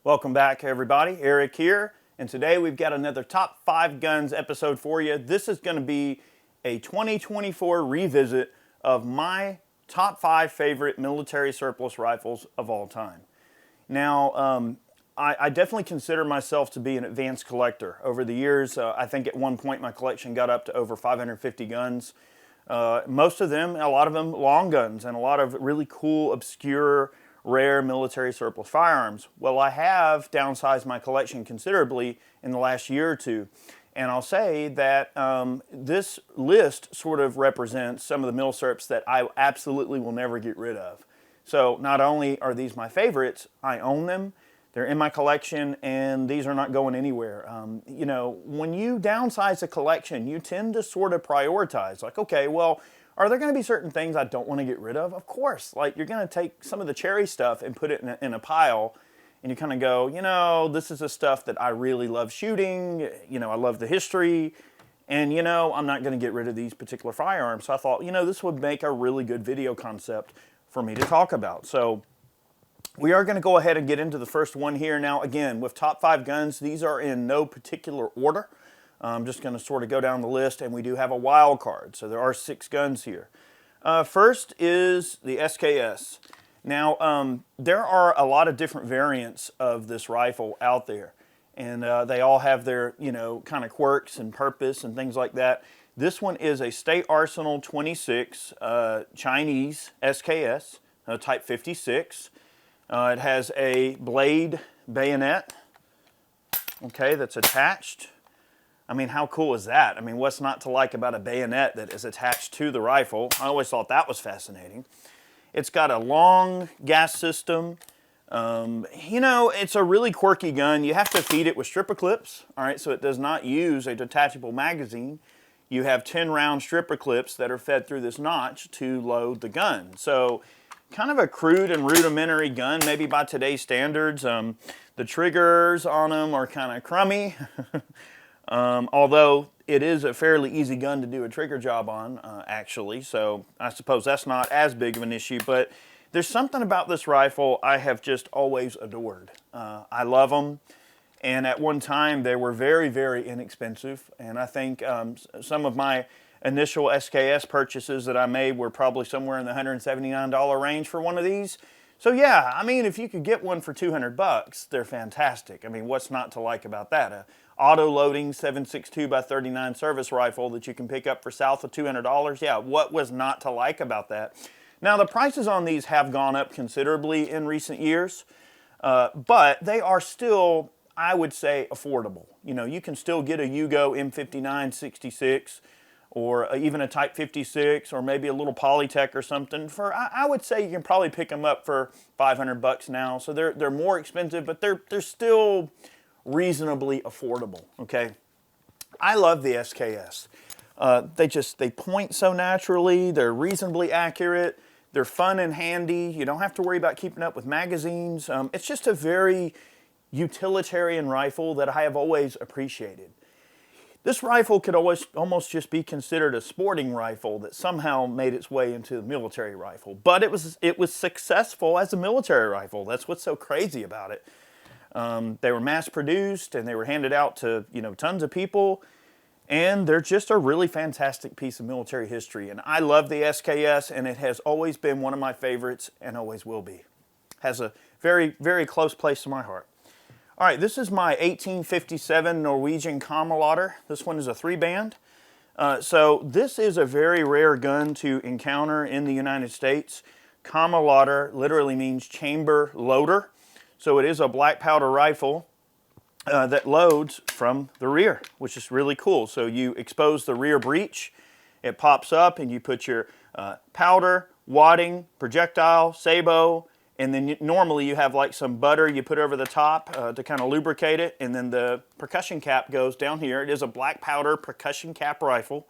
Welcome back, everybody. Eric here, and today we've got another Top 5 Guns episode for you. This is going to be a 2024 revisit of my top 5 favorite military surplus rifles of all time. Now, I definitely consider myself to be an advanced collector. Over the years, I think at one point my collection got up to over 550 guns. Most of them, a lot of them long guns, and a lot of really cool, obscure, rare military surplus firearms. Well, I have downsized my collection considerably in the last year or two. And I'll say that this list sort of represents some of the milsurps that I absolutely will never get rid of. So not only are these my favorites, I own them, they're in my collection, and these are not going anywhere. You know, when you downsize a collection, you tend to sort of prioritize. Like, okay, well, are there going to be certain things I don't want to get rid of? Of course. Like, you're going to take some of the cherry stuff and put it in a pile, and you kind of go, you know, this is the stuff that I really love shooting. You know, I love the history, and, you know, I'm not going to get rid of these particular firearms. So I thought, you know, this would make a really good video concept for me to talk about. So we are going to go ahead and get into the first one here. Now, again, with top 5 guns, these are in no particular order. I'm just going to sort of go down the list, and we do have a wild card. So there are 6 guns here. First is the SKS. Now, there are a lot of different variants of this rifle out there, and they all have their, you know, kind of quirks and purpose and things like that. This one is a State Arsenal 26 Chinese SKS, Type 56. It has a blade bayonet, okay, that's attached. I mean, how cool is that? I mean, what's not to like about a bayonet that is attached to the rifle? I always thought that was fascinating. It's got a long gas system. You know, it's a really quirky gun. You have to feed it with stripper clips, all right, so it does not use a detachable magazine. You have 10-round stripper clips that are fed through this notch to load the gun. So kind of a crude and rudimentary gun, maybe by today's standards. The triggers on them are kind of crummy. Although it is a fairly easy gun to do a trigger job on, actually, so I suppose that's not as big of an issue, but there's something about this rifle I have just always adored. I love them, and at one time they were very, very inexpensive, and I think some of my initial SKS purchases that I made were probably somewhere in the $179 range for one of these. So yeah, I mean, if you could get one for 200 bucks, they're fantastic. I mean, what's not to like about that? Auto-loading 7.62x39 service rifle that you can pick up for south of $200. Yeah, what was not to like about that? Now, the prices on these have gone up considerably in recent years, but they are still, I would say, affordable. You know, you can still get a Yugo M59 66 or even a Type 56 or maybe a little Polytech or something for, I would say you can probably pick them up for 500 bucks now. So they're more expensive, but they're still reasonably affordable, okay? I love the SKS. They point so naturally, they're reasonably accurate, they're fun and handy, you don't have to worry about keeping up with magazines. It's just a very utilitarian rifle that I have always appreciated. This rifle could almost just be considered a sporting rifle that somehow made its way into the military rifle, but it was successful as a military rifle. That's what's so crazy about it. They were mass-produced, and they were handed out to, you know, tons of people, and they're just a really fantastic piece of military history. And I love the SKS, and it has always been one of my favorites, and always will be. Has a very, very close place to my heart. All right, this is my 1857 Norwegian Commader. This one is a 3-band. So this is a very rare gun to encounter in the United States. Commader literally means chamber loader. So it is a black powder rifle that loads from the rear, which is really cool. So you expose the rear breech, it pops up, and you put your powder, wadding, projectile, sabot, and then normally you have like some butter you put over the top to kind of lubricate it, and then the percussion cap goes down here. It is a black powder percussion cap rifle.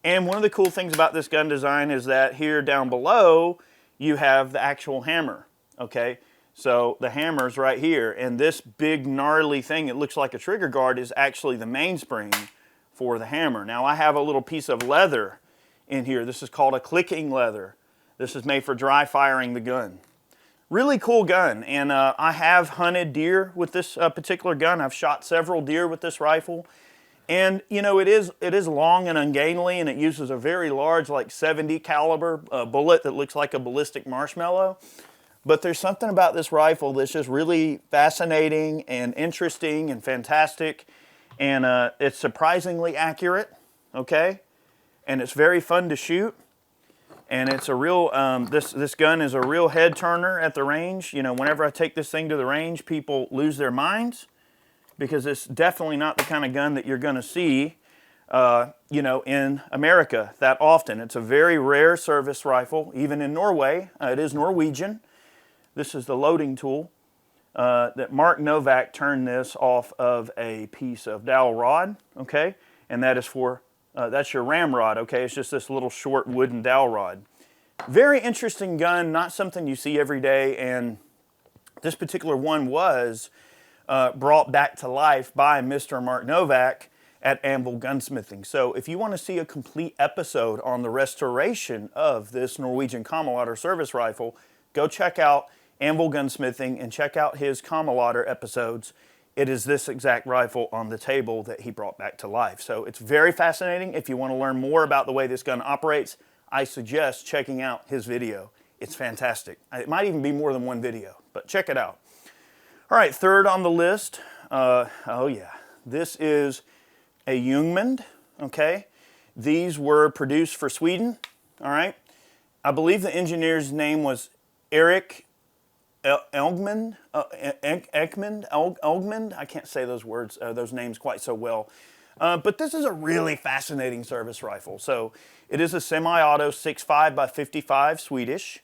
And one of the cool things about this gun design is that here down below you have the actual hammer, okay? So the hammer's right here, and this big gnarly thing, it looks like a trigger guard, is actually the mainspring for the hammer. Now I have a little piece of leather in here. This is called a clicking leather. This is made for dry firing the gun. Really cool gun, and I have hunted deer with this particular gun. I've shot several deer with this rifle, and you know it is long and ungainly, and it uses a very large, like 70 caliber bullet that looks like a ballistic marshmallow. But there's something about this rifle that's just really fascinating and interesting and fantastic, and it's surprisingly accurate, okay, and it's very fun to shoot. And it's a real, this gun is a real head turner at the range. You know, whenever I take this thing to the range, people lose their minds because it's definitely not the kind of gun that you're going to see, you know, in America that often. It's a very rare service rifle, even in Norway. It is Norwegian. This is the loading tool that Mark Novak turned this off of a piece of dowel rod, okay? And that is for that's your ramrod, okay? It's just this little short wooden dowel rod. Very interesting gun, not something you see every day, and this particular one was brought back to life by Mr. Mark Novak at Anvil Gunsmithing. So if you want to see a complete episode on the restoration of this Norwegian Kammerlader service rifle, go check out Anvil Gunsmithing and check out his Kammerlader episodes. It is this exact rifle on the table that he brought back to life. So it's very fascinating. If you want to learn more about the way this gun operates, I suggest checking out his video. It's fantastic. It might even be more than one video, but check it out. All right, third on the list. Oh yeah, this is a Youngman, okay? These were produced for Sweden, all right? I believe the engineer's name was Eric Youngman, Youngman. I can't say those words, those names quite so well. But this is a really fascinating service rifle. So it is a semi-auto 6.5 by 55 Swedish,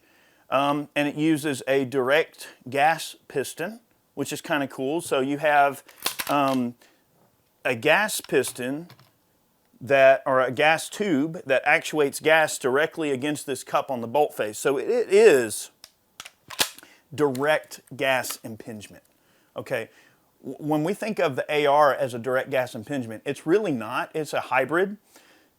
and it uses a direct gas piston, which is kind of cool. So you have a gas piston that, or a gas tube that actuates gas directly against this cup on the bolt face. So it is direct gas impingement, okay? When we think of the AR as a direct gas impingement, it's really not. It's a hybrid.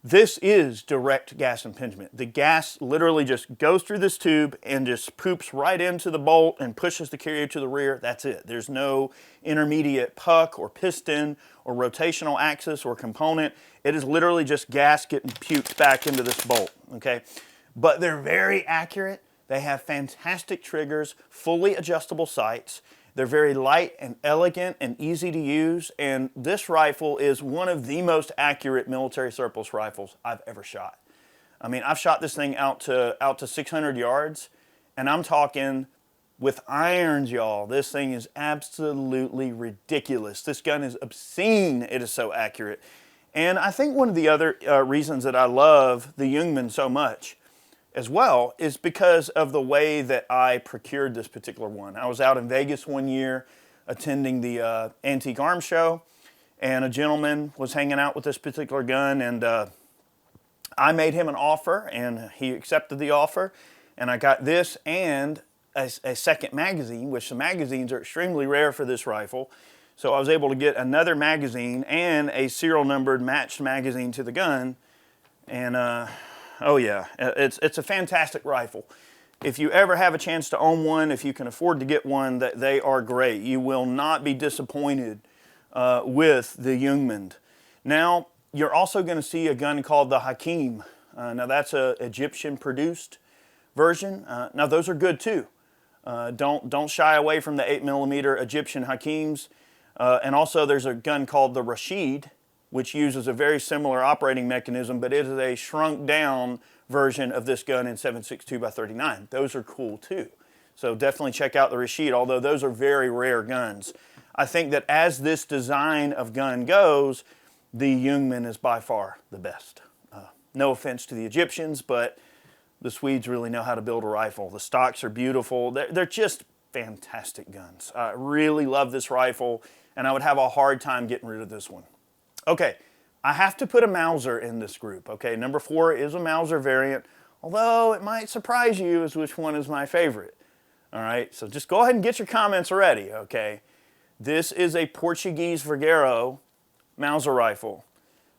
This is direct gas impingement. The gas literally just goes through this tube and just poops right into the bolt and pushes the carrier to the rear. That's it. There's no intermediate puck or piston or rotational axis or component. It is literally just gas getting puked back into this bolt, okay? But they're very accurate. They have fantastic triggers, fully adjustable sights. They're very light and elegant and easy to use, and this rifle is one of the most accurate military surplus rifles I've ever shot. I mean, I've shot this thing out to 600 yards, and I'm talking with irons, y'all. This thing is absolutely ridiculous. This gun is obscene. It is so accurate. And I think one of the other reasons that I love the Youngman so much as well is because of the way that I procured this particular one. I was out in Vegas one year attending the Antique Arms Show, and a gentleman was hanging out with this particular gun, and I made him an offer, and he accepted the offer, and I got this and a second magazine, which the magazines are extremely rare for this rifle. So I was able to get another magazine and a serial numbered matched magazine to the gun, and oh yeah, it's a fantastic rifle. If you ever have a chance to own one, if you can afford to get one, they are great. You will not be disappointed with the Youngman. Now, you're also going to see a gun called the Hakim. Now that's a Egyptian produced version. Now those are good too. Don't shy away from the 8mm Egyptian Hakims. And also there's a gun called the Rashid, which uses a very similar operating mechanism, but it is a shrunk down version of this gun in 7.62 by 39. Those are cool too. So definitely check out the Rashid, although those are very rare guns. I think that as this design of gun goes, the Youngman is by far the best. No offense to the Egyptians, but the Swedes really know how to build a rifle. The stocks are beautiful. They're just fantastic guns. I really love this rifle, and I would have a hard time getting rid of this one. Okay, I have to put a Mauser in this group. Okay, number 4 is a Mauser variant, although it might surprise you as which one is my favorite. All right, so just go ahead and get your comments ready, okay? This is a Portuguese Vergueiro Mauser rifle.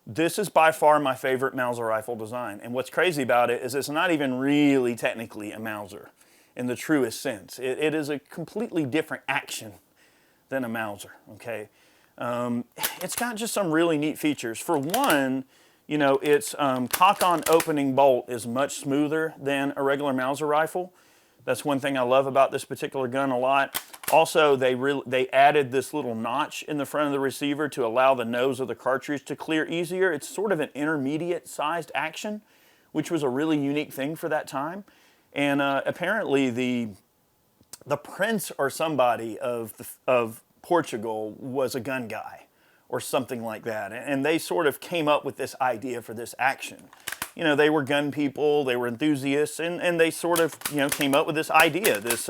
This is by far my favorite Mauser rifle design, and what's crazy about it is it's not even really technically a Mauser. in the truest sense. It is a completely different action than a Mauser, okay? It's got just some really neat features. For one, you know, its cock-on opening bolt is much smoother than a regular Mauser rifle. That's one thing I love about this particular gun a lot. Also, they added this little notch in the front of the receiver to allow the nose of the cartridge to clear easier. It's sort of an intermediate sized action, which was a really unique thing for that time. And apparently the prince or somebody of Portugal was a gun guy or something like that. And they sort of came up with this idea for this action. You know, they were gun people, they were enthusiasts, and they sort of, you know, came up with this idea, this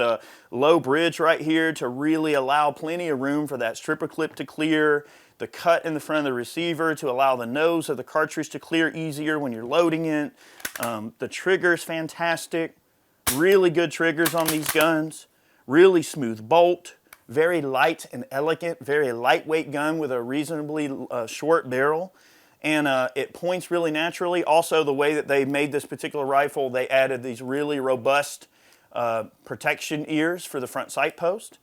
low bridge right here to really allow plenty of room for that stripper clip to clear, the cut in the front of the receiver to allow the nose of the cartridge to clear easier when you're loading it. The trigger's fantastic, really good triggers on these guns, really smooth bolt, very light and elegant, very lightweight gun with a reasonably short barrel. And it points really naturally. Also, the way that they made this particular rifle, they added these really robust protection ears for the front sight post.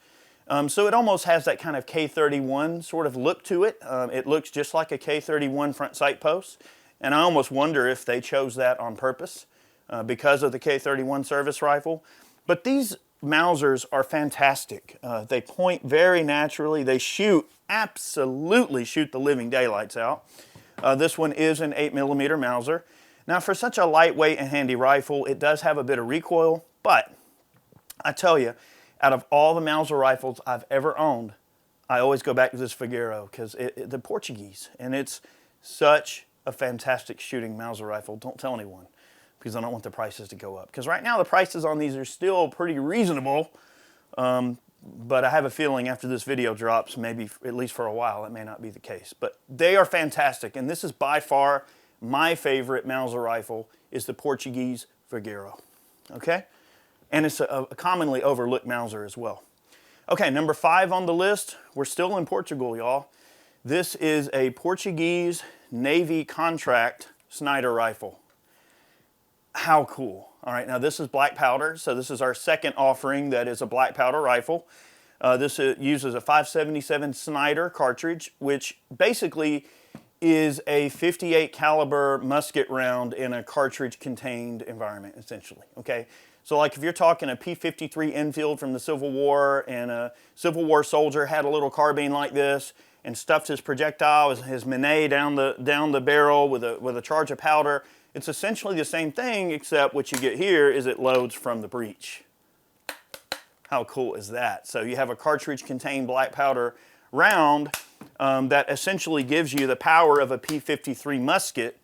So it almost has that kind of K31 sort of look to it. It looks just like a K31 front sight post. And I almost wonder if they chose that on purpose because of the K31 service rifle. But these Mausers are fantastic. They point very naturally. They absolutely shoot the living daylights out. This one is an 8mm Mauser. Now, for such a lightweight and handy rifle, it does have a bit of recoil, but I tell you, out of all the Mauser rifles I've ever owned, I always go back to this Figueiro because the Portuguese, and it's such a fantastic shooting Mauser rifle. Don't tell anyone because I don't want the prices to go up. Because right now the prices on these are still pretty reasonable. But I have a feeling after this video drops, maybe at least for a while, it may not be the case. But they are fantastic, and this is by far my favorite Mauser rifle is the Portuguese Figueiro, okay? And it's a commonly overlooked Mauser as well. Okay, number 5 on the list, we're still in Portugal, y'all. This is a Portuguese Navy contract Snider rifle. How cool. All right, now this is black powder, so this is our second offering that is a black powder rifle. This uses a 577 Snider cartridge, which basically is a 58 caliber musket round in a cartridge contained environment, essentially, okay? So like if you're talking a P-53 Enfield from the Civil War and a Civil War soldier had a little carbine like this and stuffed his projectile, his Manet down the barrel with a charge of powder, it's essentially the same thing, except what you get here is it loads from the breech. How cool is that? So you have a cartridge-contained black powder round that essentially gives you the power of a P-53 musket,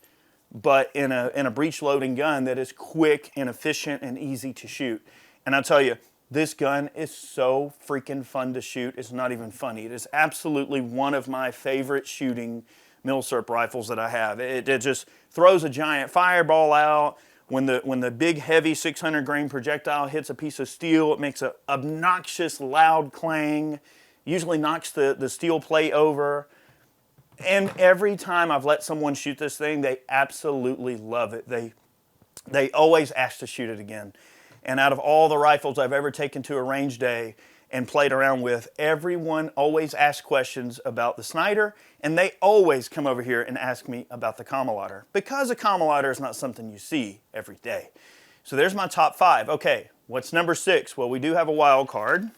but in a breech-loading gun that is quick and efficient and easy to shoot. And I'll tell you, this gun is so freaking fun to shoot. It's not even funny. It is absolutely one of my favorite shooting milsurp rifles that I have. It just throws a giant fireball out. When the big heavy 600 grain projectile hits a piece of steel, it makes an obnoxious loud clang, usually knocks the steel plate over. And every time I've let someone shoot this thing, they absolutely love it. They always ask to shoot it again. And out of all the rifles I've ever taken to a range day and played around with, everyone always asks questions about the Snider, and they always come over here and ask me about the Commader, because a Commader is not something you see every day. So there's my top 5. Okay, what's number 6? Well, we do have a wild card.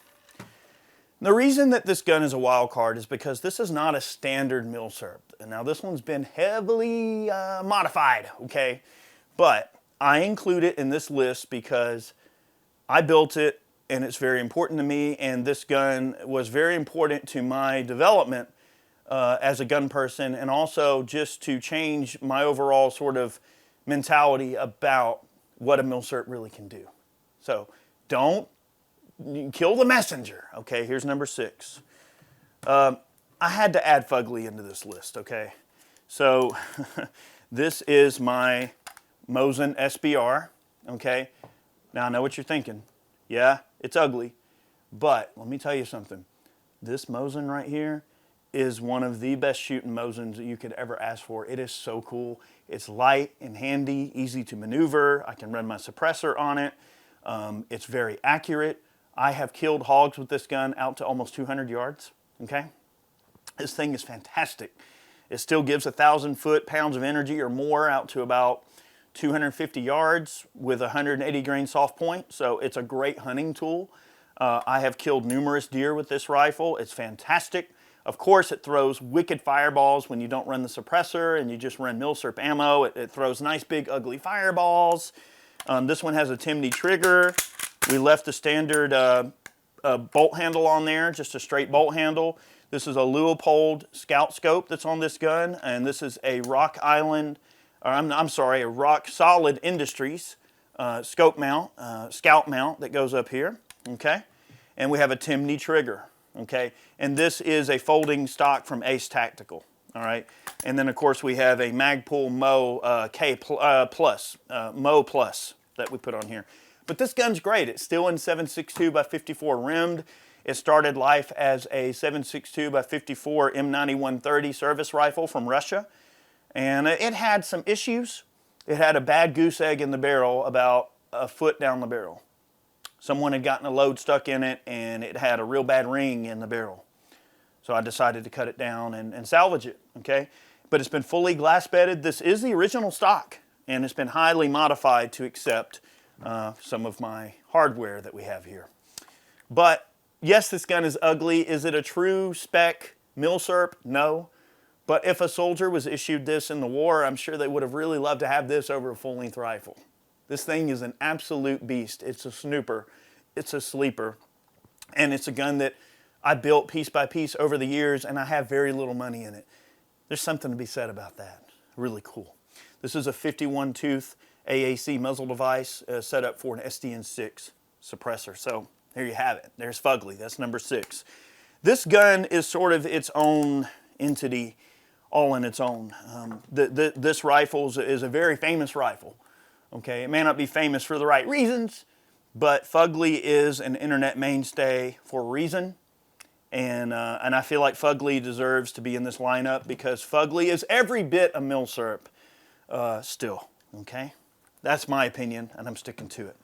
The reason that this gun is a wild card is because this is not a standard milsurp. Now this one's been heavily modified, okay? But I include it in this list because I built it and it's very important to me, and this gun was very important to my development as a gun person, and also just to change my overall sort of mentality about what a milsurp really can do. So don't kill the messenger. Okay, here's number 6. I had to add fugly into this list, okay? So this is my Mosin SPR, okay? Now I know what you're thinking. Yeah, it's ugly, but let me tell you something. This Mosin right here is one of the best shooting Mosins that you could ever ask for. It is so cool. It's light and handy, easy to maneuver. I can run my suppressor on it. It's very accurate. I have killed hogs with this gun out to almost 200 yards, okay? This thing is fantastic. It still gives 1,000 foot-pounds of energy or more out to about 250 yards with 180 grain soft point, so it's a great hunting tool. I have killed numerous deer with this rifle. It's fantastic. Of course, it throws wicked fireballs when you don't run the suppressor and you just run milsurp ammo. It throws nice big ugly fireballs. This one has a Timney trigger. We left the standard bolt handle on there, just a straight bolt handle. This is a Leupold scout scope that's on this gun, and this is a Rock Island, or a Rock Solid Industries scope mount, scout mount that goes up here, okay? And we have a Timney trigger, okay? And this is a folding stock from Ace Tactical, all right? And then, of course, we have a Magpul Mo Mo Plus that we put on here. But this gun's great. It's still in 7.62 by 54 rimmed. It started life as a 7.62 by 54 M9130 service rifle from Russia. And it had some issues. It had a bad goose egg in the barrel about a foot down the barrel. Someone had gotten a load stuck in it, and it had a real bad ring in the barrel. So I decided to cut it down and salvage it, okay? But it's been fully glass bedded. This is the original stock, and it's been highly modified to accept some of my hardware that we have here. But yes, this gun is ugly. Is it a true spec milsurp? No. But if a soldier was issued this in the war, I'm sure they would have really loved to have this over a full-length rifle. This thing is an absolute beast. It's a snooper. It's a sleeper. And it's a gun that I built piece by piece over the years, and I have very little money in it. There's something to be said about that. Really cool. This is a 51-tooth AAC muzzle device set up for an SDN6 suppressor. So there you have it. There's Fugly. That's number 6. This gun is sort of its own entity, all in its own. This rifle is a very famous rifle. Okay, it may not be famous for the right reasons, but Fugly is an internet mainstay for a reason. And I feel like Fugly deserves to be in this lineup because Fugly is every bit a milsurp still. Okay, that's my opinion, and I'm sticking to it.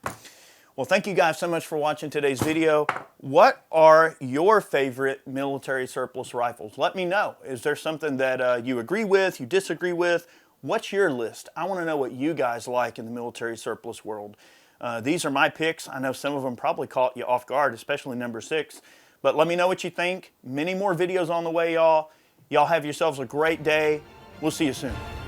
Well, thank you guys so much for watching today's video. What are your favorite military surplus rifles? Let me know. Is there something that you agree with, you disagree with? What's your list? I want to know what you guys like in the military surplus world. These are my picks. I know some of them probably caught you off guard, especially number 6. But let me know what you think. Many more videos on the way, y'all. Y'all have yourselves a great day. We'll see you soon.